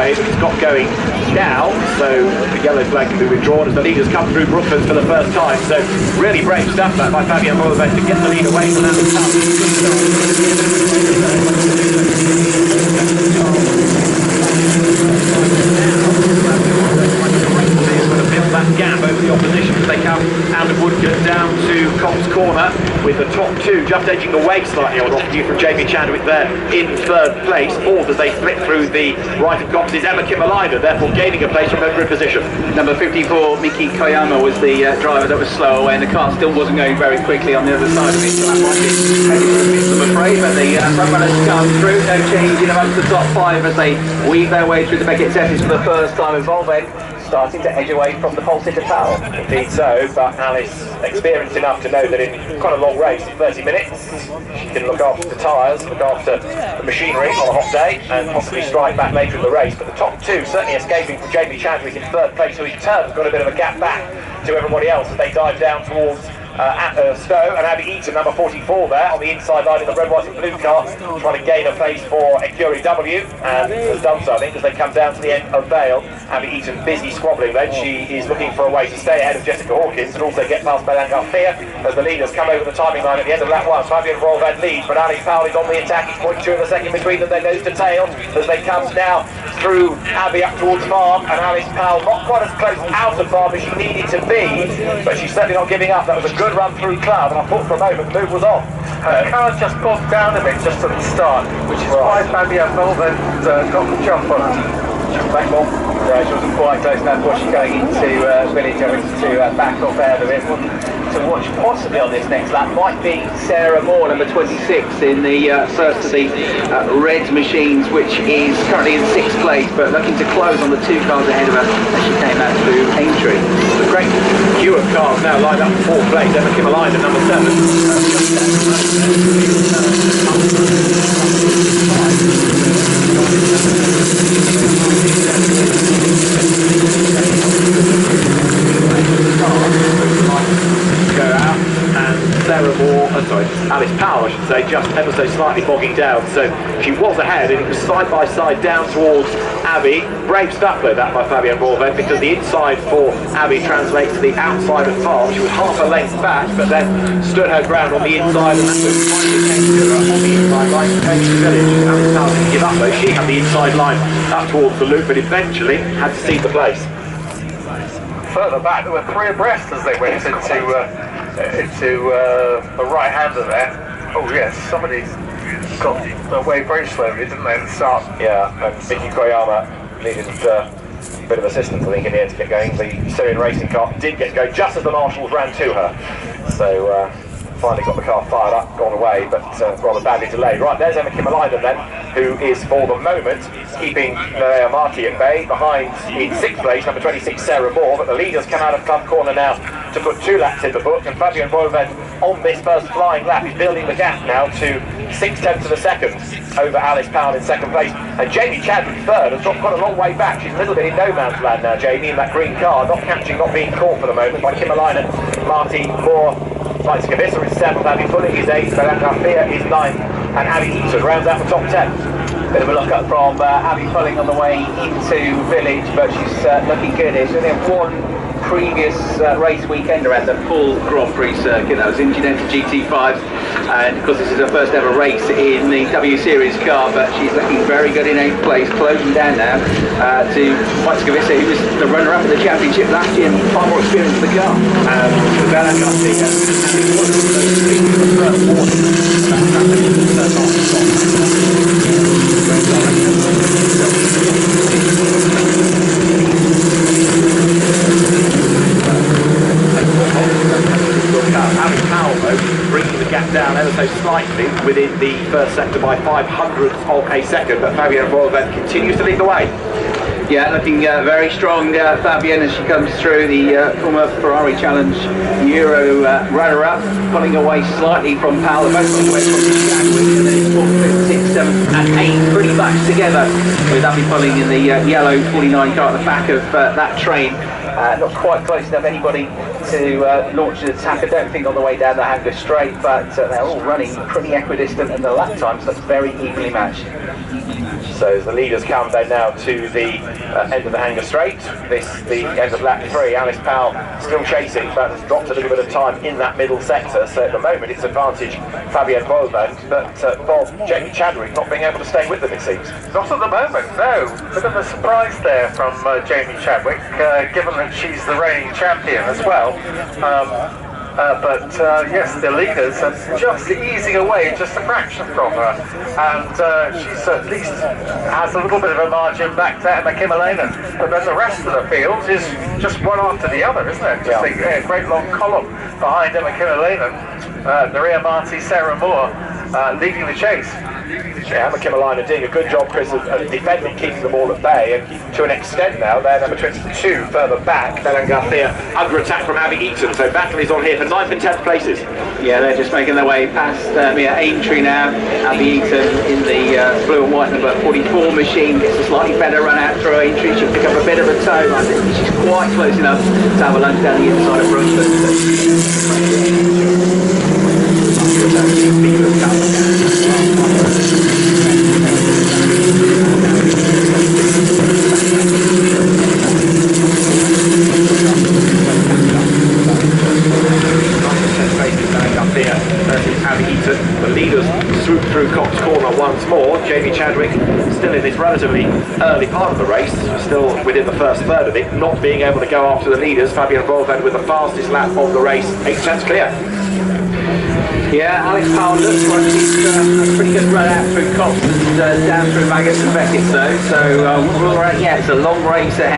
away, but it's not going down, so the yellow flag can be withdrawn as the leaders come through Brooklands for the first time. So really brave stuff that by Fabian Boulevard to get the lead away from Alice Powell. That gap over the opposition as they come out of Woodcote down to Cops Corner, with the top two just edging away slightly on off you from Jamie Chadwick there in third place. Fourth as they split through the right of Cops is Emma Kimalina, therefore gaining a place from every position. Number 54, Miki Koyama, was the driver that was slow away, and the car still wasn't going very quickly on the other side of it, so that might be I'm afraid, but the front runners come through, no change in amongst the top five as they weave their way through the Beckett Sessions for the first time, and Volbeck starting to edge away from the pole sitter Powell. Indeed so, but Alice experienced enough to know that in quite a long race, in 30 minutes, she can look after the tyres, look after the machinery on a hot day, and possibly strike back later in the race. But the top two certainly escaping from Jamie Chadwick in third place, who in turn has got a bit of a gap back to everybody else as they dive down towards Stowe, and Abby Eaton, number 44 there on the inside line in the red, white and blue car, trying to gain a place for Ekuri W, and has done so I think as they come down to the end of Vale. Abby Eaton busy squabbling then, she is looking for a way to stay ahead of Jessica Hawkins and also get past Melan Garcia as the leaders come over the timing line at the end of lap one. Fabian Rolvad leads, but Alice Powell is on the attack, it's 0.2 of a second between them, they nose to tail as they come now through Abby up towards Farm, and Alice Powell not quite as close out of Farm as she needed to be, but she's certainly not giving up. That was a good run through Cloud, and I thought for a moment the move was on. Her car just bogged down a bit just at the start, which is why Fabian Volbeck got the jump on her. Back on. She wasn't quite close enough before she's going into Village, having to back off out of it. To watch possibly on this next lap might be Sarah Moore, number 26, in the first of the red machines, which is currently in 6th place, but looking to close on the two cars ahead of her as she came out through Aintree. The great queue of cars now lined up for 4th place. Emma Kimalina, number 7. Go out, and Sarah Moore, Alice Powell I should say, just ever so slightly bogging down, so she was ahead and it was side by side down towards Abby. Brave stuff though that by Fabian Borvet, because the inside for Abby translates to the outside of Farm. She was half a length back, but then stood her ground on the inside, and that's when finally came to her on the inside line to Cambridge Village. Alice Powell didn't give up though, she had the inside line up towards the loop, but eventually had to cede the place. Further back, there were 3 abreast as they went into the right hander there. Oh yes, somebody got away very slowly, didn't they, at the start? Yeah, and Miki Koyama needed a bit of assistance, I think, in the end to get going. The Syrian racing car did get going just as the marshals ran to her. So finally got the car fired up, gone away, but rather badly delayed. Right, there's Emma Kimalina then, who is for the moment keeping Nerea Marti at bay. Behind in 6th place, number 26 Sarah Moore, but the leaders come out of Club Corner now to put 2 laps in the book, and Fabian Roven on this first flying lap is building the gap now to 6/10 of a second over Alice Powell in 2nd place, and Jamie Chadwick 3rd has dropped quite a long way back. She's a little bit in no man's land now, Jamie, in that green car, not catching, not being caught for the moment by Kimalina, Marti, Moore, Lights Kavissa is 7th, Abby Pulling is 8th, Melanchafia is 9th, and Abby Eaton rounds out the top 10. Bit of a look up from Abby Pulling on the way into Village, but she's looking good. It's only one previous race weekend around the full Grand Prix circuit. That was in Ginetta GT5, and of course this is her first ever race in the W Series car, but she's looking very good in 8th place, closing down now to Lights Kavissa, who was the runner-up in the championship last year and far more experience in the car. Abby Powell though, bringing the gap down ever so slightly within the first sector by 500ths of a second, but Fabian Roven continues to lead the way. Yeah, looking very strong, Fabienne, as she comes through the former Ferrari Challenge Euro runner-up, pulling away slightly from Powell, both on the way from Chadwick, and then it's 4th, 5th, 6th, 7th and 8th, pretty much together, with Abby Pulling in the yellow 49 car at the back of that train. Not quite close enough anybody to launch an attack, I don't think, on the way down the Hanger straight, but they're all running pretty equidistant in the lap times, so it's very evenly matched. So as the leaders come then now to the end of the hanger straight, the end of lap 3, Alice Powell still chasing, but has dropped a little bit of time in that middle sector. So at the moment it's advantage Fabienne Boelband, but Jamie Chadwick not being able to stay with them, it seems. Not at the moment, no. Bit of a surprise there from Jamie Chadwick, given that she's the reigning champion as well. But yes, the leaders are just easing away just a fraction from her, and she's at least has a little bit of a margin back to Emma Kimmerlinen. But then the rest of the field is just one after the other, isn't it? Just a great long column behind Emma Kimmerlinen, Maria Marti, Sarah Moore leading the chase. Yeah, Emma Kimmerlinen doing a good job, Chris, of defending, keeping them all at bay, and to an extent now, they're number 22 further back. Belen Garcia under attack from Abby Eaton, so battle is on here for 9th and 10th places. Yeah, they're just making their way past Mia Aintree now. Abby Eaton in the blue and white number 44 machine gets a slightly better run out through Aintree. She'll pick up a bit of a toe. I think she's quite close enough to have a lunge down the inside of Brooks. The leaders swoop through Cox Corner once more. Jamie Chadwick still in this relatively early part of the race, still within the first third of it, not being able to go after the leaders. Fabienne Boelband with the fastest lap of the race, 8 tenths clear. Yeah, Alex Powell looks like he's a pretty good run out through Cox and down through Maggotts and Beckett though. So, yeah, it's a long race ahead.